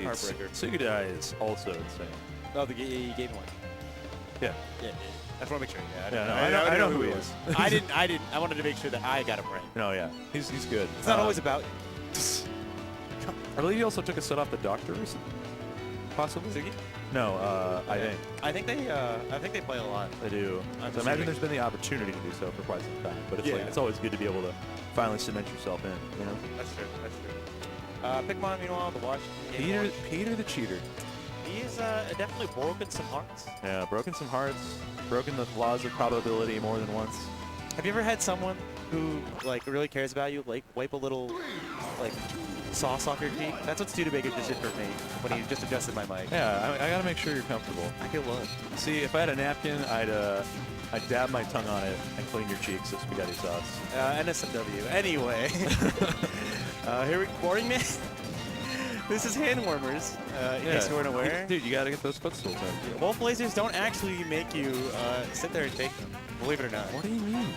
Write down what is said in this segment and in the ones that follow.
Heartbreaker. Sugidai is also insane. Oh, the game one. Yeah. Yeah. I just want to make sure. I know who he is. I didn't. I wanted to make sure that I got him right. No, yeah. He's good. It's not always about I believe he also took a set off the doctor recently. Possibly? Sugi? No, Yeah. I think. I think they play a lot. They do. So imagine there's been the opportunity to do so for quite some time. But it's like it's always good to be able to finally cement yourself in, you know? That's true. That's true. Pikmon, meanwhile, the Washington. Peter the cheater. He's definitely broken some hearts. Yeah, broken some hearts, broken the laws of probability more than once. Have you ever had someone who like really cares about you, like wipe a little like sauce off your cheek? That's what Studebaker just did for me when he just adjusted my mic. Yeah, I gotta make sure you're comfortable. I feel loved. See, if I had a napkin, I'd dab my tongue on it and clean your cheeks with spaghetti sauce. NSFW. Anyway, here we Boringman. This is hand warmers, in case you weren't aware. Dude, you gotta get those footstools in. Wolf lasers don't actually make you sit there and take them, believe it or not. What do you mean?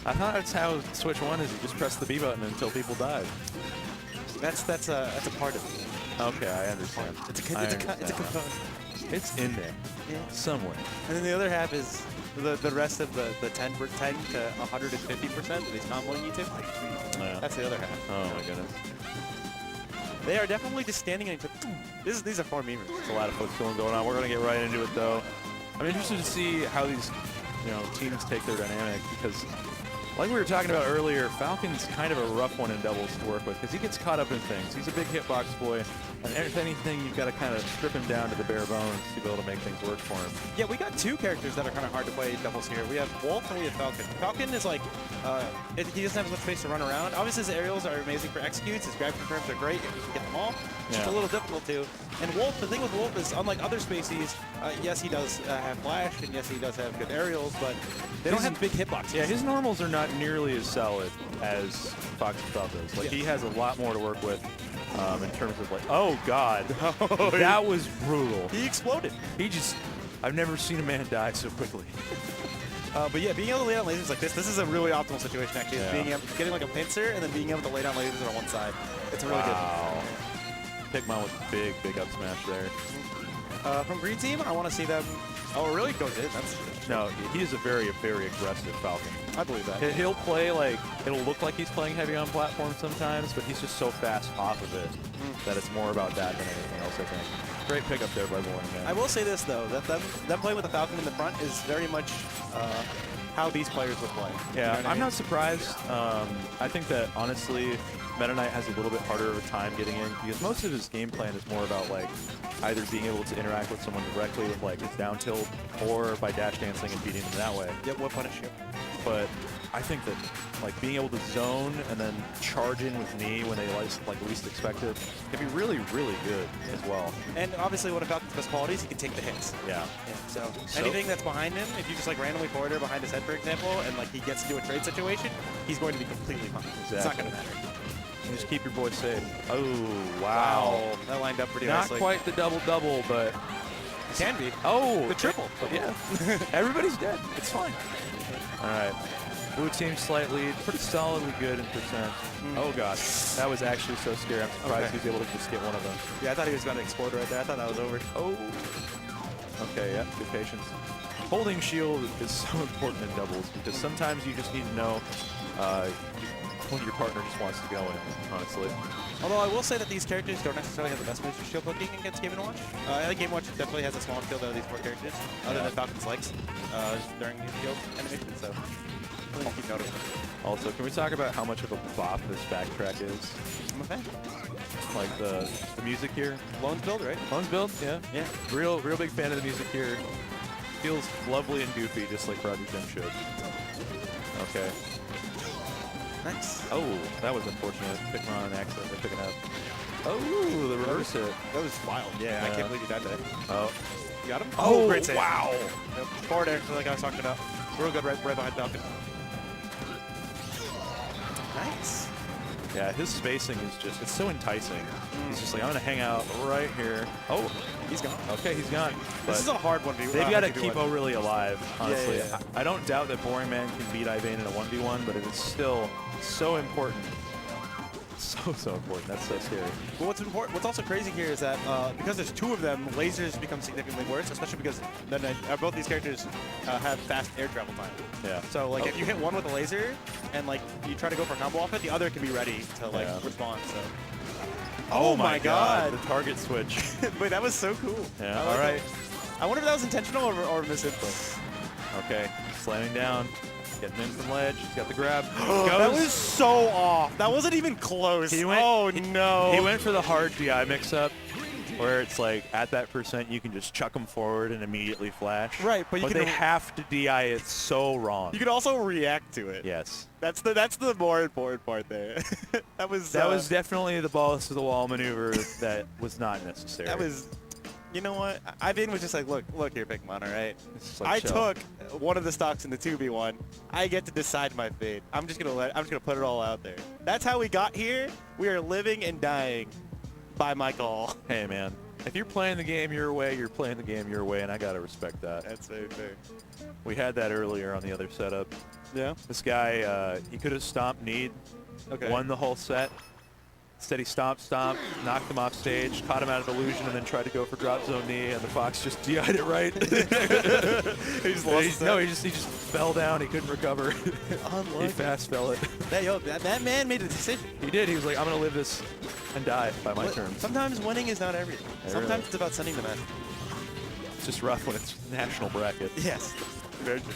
I thought that's how Switch 1 is. You just press the B button until people die. That's a part of it. Okay, I understand. It's a component. It's in there. Yeah. Somewhere. And then the other half is the rest of the 10 to 150% that he's comboing you to. Yeah. That's the other half. Oh my goodness. They are definitely just standing in. These are 4 memers. There's a lot of footstooling going on. We're gonna get right into it though. I'm interested to see how these teams take their dynamic because, like we were talking about earlier, Falcon's kind of a rough one in doubles to work with because he gets caught up in things. He's a big hitbox boy, and if anything, you've got to kind of strip him down to the bare bones to be able to make things work for him. Yeah, we got 2 characters that are kind of hard to play doubles here. We have Wolf and we have Falcon. Falcon is like, he doesn't have as much space to run around. Obviously, his aerials are amazing for executes. His grab confirms are great if you can get them all. It's just a little difficult too. And Wolf, the thing with Wolf is, unlike other species, yes, he does have flash, and yes, he does have good aerials, but they don't have big hitboxes. Yeah, his normals are not nearly as solid as Fox and Falco's. Like, he has a lot more to work with in terms of, like, oh, God. That was brutal. He exploded. I've never seen a man die so quickly. But yeah, being able to lay down lasers like this is a really optimal situation, actually. Yeah. Getting like a pincer and then being able to lay down lasers on one side. It's really good. Pikmon with big up smash there. From Green Team, I want to see them. Oh, really? Go did. No, he is a very aggressive Falcon. I believe that. He'll play like, it'll look like he's playing heavy on platform sometimes, but he's just so fast off of it that it's more about that than anything else, I think. Great pickup there by Boringman. I will say this, though, that them playing with the Falcon in the front is very much how these players would play. Yeah, you know I'm not surprised. I think that, honestly, Meta Knight has a little bit harder of a time getting in because most of his game plan is more about like either being able to interact with someone directly with like his down tilt or by dash dancing and beating them that way. Yep, what punish you. But I think that like being able to zone and then charge in with knee when they like least expect it can be really good as well. And obviously one of Falcon's best qualities, he can take the hits. Yeah. So anything that's behind him, if you just like randomly forward her behind his head, for example, and like he gets into a trade situation, he's going to be completely fine. Exactly. It's not going to matter. And just keep your boy safe. Oh, wow. That lined up pretty nicely. Not quite the double-double, but... Can be. Oh. The triple. Yeah. Everybody's dead. It's fine. All right. Blue team slight lead. Pretty solidly good in percent. Oh, gosh. That was actually so scary. I'm surprised he was able to just get one of them. Yeah, I thought he was going to explode right there. I thought that was over. Oh. Okay, yeah. Good patience. Holding shield is so important in doubles because sometimes you just need to know when your partner just wants to go in, honestly. Although I will say that these characters don't necessarily have the best moves for shield hooking against Game & Watch. I think Game & Watch definitely has a smaller field out of these 4 characters, other than Falcon's legs during his field animation, so I'll keep note of it. Also, can we talk about how much of a bop this backtrack is? I'm a fan. Like the music here? Lone's build, right? Lone's build, yeah. Yeah. Real big fan of the music here. Feels lovely and goofy, just like Project M should. Okay. Nice. Oh, that was unfortunate. Pikmon accidentally picking up. Oh, the reverse hit. That was wild. Yeah, I can't believe you died there. Oh. You got him? Oh, great save. Wow. Yep. Forward air, like I was talking about. Real good right behind Falcon. Nice. Yeah, his spacing is just, it's so enticing. He's just like, I'm going to hang out right here. Oh, he's gone. Okay, he's gone. This is a hard 1v1. They've got to keep ORLY alive, honestly. Yeah. I don't doubt that Boringman can beat Ivayne in a 1v1, but it is still so important So important. That's so scary. Well, what's also crazy here is that because there's 2 of them, lasers become significantly worse, especially because both these characters have fast air travel time. Yeah. So like if you hit one with a laser and like you try to go for a combo off it, the other can be ready to like respond. So. Oh my God! The target switch. Wait, that was so cool. Yeah. All right. I wonder if that was intentional or misinput. Okay. Slamming down. Getting in from ledge. He's got the grab. That was so off. That wasn't even close. No. He went for the hard DI mix-up, where it's like at that percent you can just chuck them forward and immediately flash. Right, but they have to DI it so wrong. You can also react to it. Yes. That's the more important part there. that was definitely the balls to the wall maneuver that was not necessary. That was. You know what? Ivayne was just like, look here, Pikmon, all right? Like I took one of the stocks in the 2v1. I get to decide my fate. I'm just gonna put it all out there. That's how we got here. We are living and dying by my call. Hey, man. If you're playing the game your way, you're playing the game your way, and I gotta respect that. That's very fair. We had that earlier on the other setup. Yeah. This guy, he could have stomped Need, won the whole set. Instead, he stomped, knocked him off stage, caught him out of illusion, and then tried to go for drop zone knee, and the Fox just DI'd it right. He just lost he just fell down. He couldn't recover. He fast fell it. That man made a decision. He did. He was like, I'm going to live this and die by my terms. Sometimes winning is not everything. Sometimes it's about sending the message. It's just rough when it's national bracket. Yes. Very true.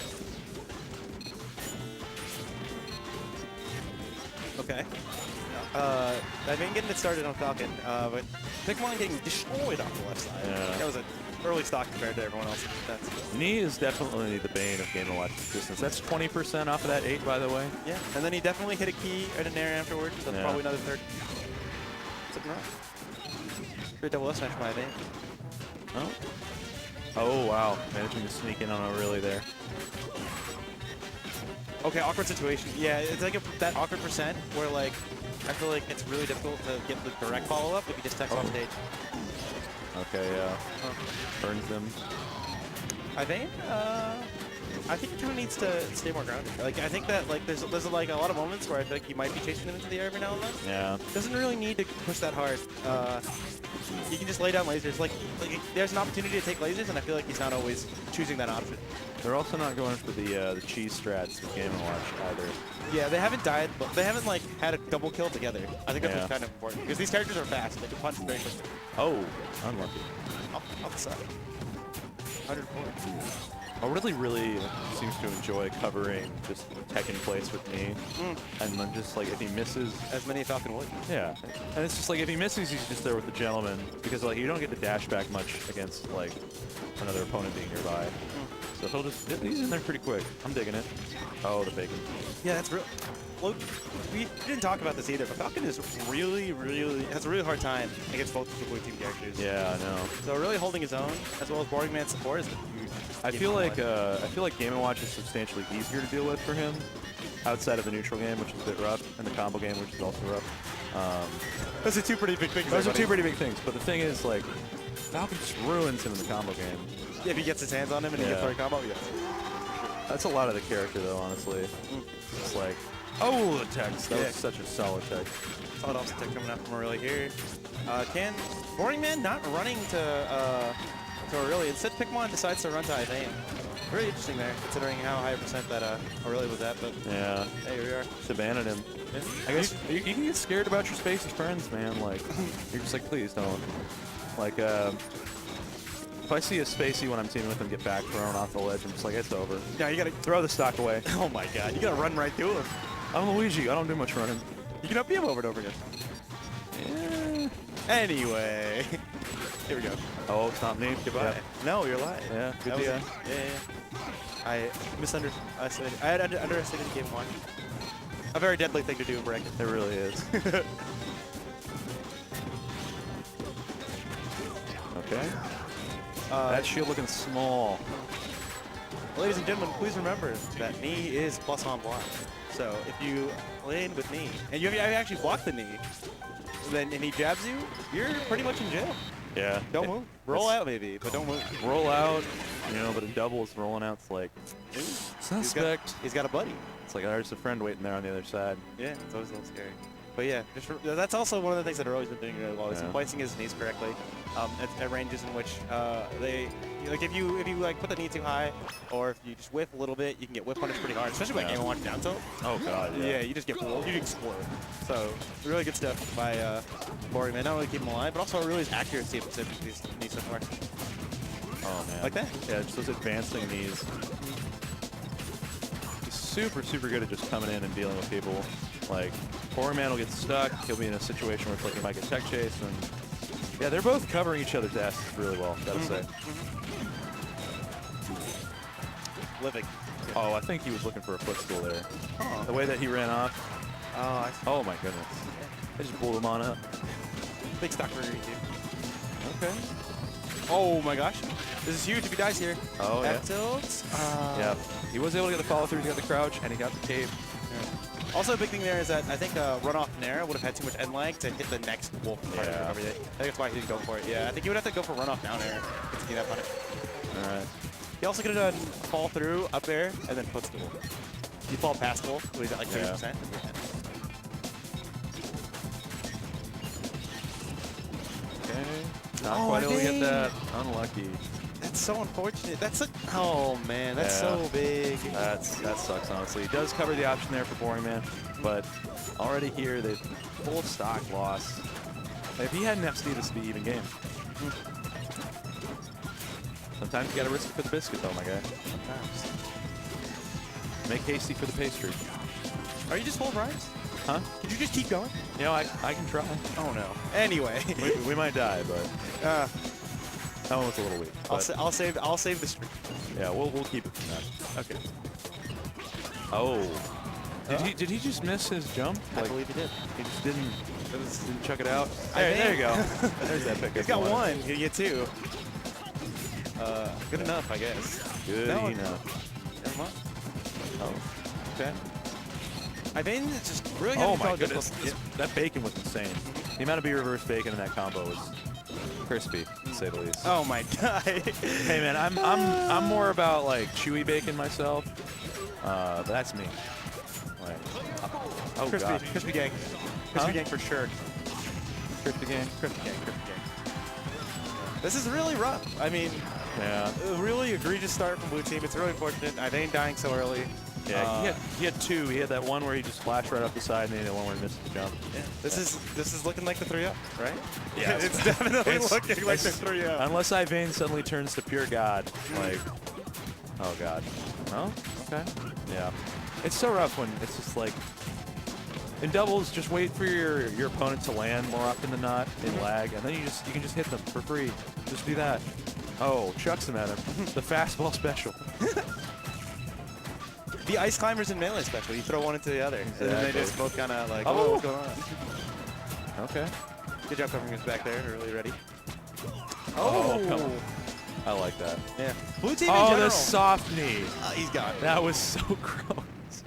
Okay. I've been getting it started on Falcon, but Pikmon getting destroyed off the left side. Yeah. That was an early stock compared to everyone else. Knee is definitely the bane of Game & Watch distance. That's 20% off of that 8, by the way. Yeah, and then he definitely hit a key and an air afterwards, so probably another 30. Sitting around. Great double S smash by Ivayne. Oh, wow. Managing to sneak in on ORLY there. Okay, awkward situation. Yeah, it's like that awkward percent where like I feel like it's really difficult to get the direct follow-up if you just text off stage. Okay, yeah. Burns them. Ivayne, I think he kind of needs to stay more grounded. Like I think that like there's like a lot of moments where I feel like he might be chasing them into the air every now and then. Yeah. Doesn't really need to push that hard. You can just lay down lasers. Like there's an opportunity to take lasers, and I feel like he's not always choosing that option. They're also not going for the cheese strats with Game & Watch either. Yeah, they haven't died, but they haven't like had a double kill together. I think that's kind of important because these characters are fast. They can punch very quickly. Oh, unlucky. Off the side. 104. ORLY seems to enjoy covering just tech in place with me. And then just like if he misses... As many Falcon would. Yeah. And it's just like if he misses, he's just there with the gentleman. Because like you don't get to dash back much against like another opponent being nearby. So he'll just... He's in there pretty quick. I'm digging it. Oh, the bacon. Yeah, that's real. Look, we didn't talk about this either, but Falcon is has a really hard time against both the blue team characters. Yeah, I know. So really holding his own, as well as Boringman support, is huge. I feel like Game & Watch is substantially easier to deal with for him, outside of the neutral game, which is a bit rough, and the combo game, which is also rough. Those are two pretty big things. Those are two pretty big things. But the thing is, like, Falcon just ruins him in the combo game. If he gets his hands on him and he gets the right combo, yes. That's a lot of the character, though, honestly. It's like, oh, the text. That was such a solid text. Solid offset tech coming out from ORLY here. Can Boringman not running to ORLY? Instead, Pikmon decides to run to Ivayne. Really interesting there, considering how high a percent that ORLY was at. But yeah, hey, here we are. Just abandoned him. Yeah. I guess you can get scared about your space as friends, man. Like, you're just like, please don't. Like, if I see a Spacey when I'm teaming with him get back thrown off the ledge, I'm just like, it's over. Yeah, you gotta throw the stock away. Oh my god, you gotta run right through him. I'm Luigi. I don't do much running. You can up him over and over again. Yeah. Anyway, here we go. Oh, it's not me. Goodbye. Yep. No, you're lying. Yeah, good deal. Yeah. I misunderstood. I had underestimated the Game & Watch. A very deadly thing to do in bracket. It really is. Okay. That shield looking small. Ladies and gentlemen, please remember that knee is plus on block. So if you lane with knee, and you actually block the knee, and he jabs you, you're pretty much in jail. Yeah. Don't move. Roll out maybe, but don't move. Roll out, you know, but in doubles, rolling out's like, suspect. He's got a buddy. It's like there's a friend waiting there on the other side. Yeah, it's always a little scary. But yeah, that's also one of the things that always been doing really well is placing his knees correctly at ranges in which they like if you like put the knee too high or if you just whiff a little bit, you can get whiff punished pretty hard, especially by game watch down tilt. Oh god, yeah. Yeah, you just get you explode. So really good stuff by Boringman. Not only keep him alive, but also really his accuracy of these knees so far. Oh man. Like that? Yeah, just those advancing knees. He's super, super good at just coming in and dealing with people. Like, Boringman will get stuck. He'll be in a situation where it's like he might get tech chased. And yeah, they're both covering each other's asses really well, gotta say. Living. Oh, I think he was looking for a footstool there. Oh. The way that he ran off. Oh, I see. Oh my goodness. They just pulled him on up. Big stock for you. Okay. Oh my gosh. This is huge if he dies here. Oh, yeah. Tilts. Yeah. He was able to get the follow through, he got the crouch, and he got the cape. Yeah. Also, a big thing there is that I think runoff Nair would have had too much end lag to hit the next wolf part of recovery. I think that's why he didn't go for it. Yeah, I think he would have to go for runoff down air to get that punish. All right. He also could have done fall through up air and then footstool. You fall past wolf, so he's at like 30%. Okay. Not quite able to get that. Unlucky. That's so unfortunate. That's a, oh man, that's so big. That sucks, honestly. He does cover the option there for Boringman, but already here, they've full stock loss. If he hadn't FC'd, this would be even game. Sometimes you gotta risk it for the biscuit, though, my guy. Sometimes. Make hasty for the pastry. Are you just full of rhymes? Huh? Could you just keep going? You know, I can try. Oh no. Anyway. we might die, but that one was a little weak. I'll save the streak. Yeah, we'll keep it from that. Okay. Oh. Did he just miss his jump? I believe he did. He just didn't chuck it out. There you go. There's that pick. He's got one. You get two. Good enough, I guess. Good enough. Never mind. Oh. Okay. Ivayne just really oh my goodness. That bacon was insane. Mm-hmm. The amount of B-reverse bacon in that combo was crispy, to say the least. Oh my god. Hey man, I'm more about like chewy bacon myself. But that's me. Like, oh crispy, god. crispy gang. Crispy gang for sure. Crispy gang. Crispy gang. Crispy gang. This is really rough. I mean, yeah. A really egregious start from blue team. It's really unfortunate. Ivayne dying so early. Yeah, he had two. He had that one where he just flashed right up the side, and then the one where he missed the jump. Yeah. This is looking like the 3-0, right? Yeah, it's definitely looking like the 3-0. Unless Ivayne suddenly turns to pure god, like, oh god. Oh, okay. Yeah. It's so rough when it's just like in doubles. Just wait for your opponent to land more often than not in lag, and then you can just hit them for free. Just do that. Oh, chucks him at him. The fastball special. The ice climbers in melee special. You throw one into the other, and then they just both kind of like, oh, what's going on? Okay. Good job covering us back there. Really ready. Oh, come on. I like that. Yeah. Blue team in general. Oh, the soft knee. He's got it. That was so gross.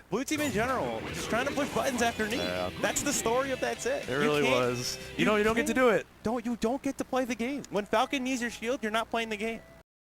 Blue team in general, just trying to push buttons after knee. Yeah. That's the story of that set. It really was. You don't get to do it. You don't get to play the game. When Falcon needs your shield, you're not playing the game.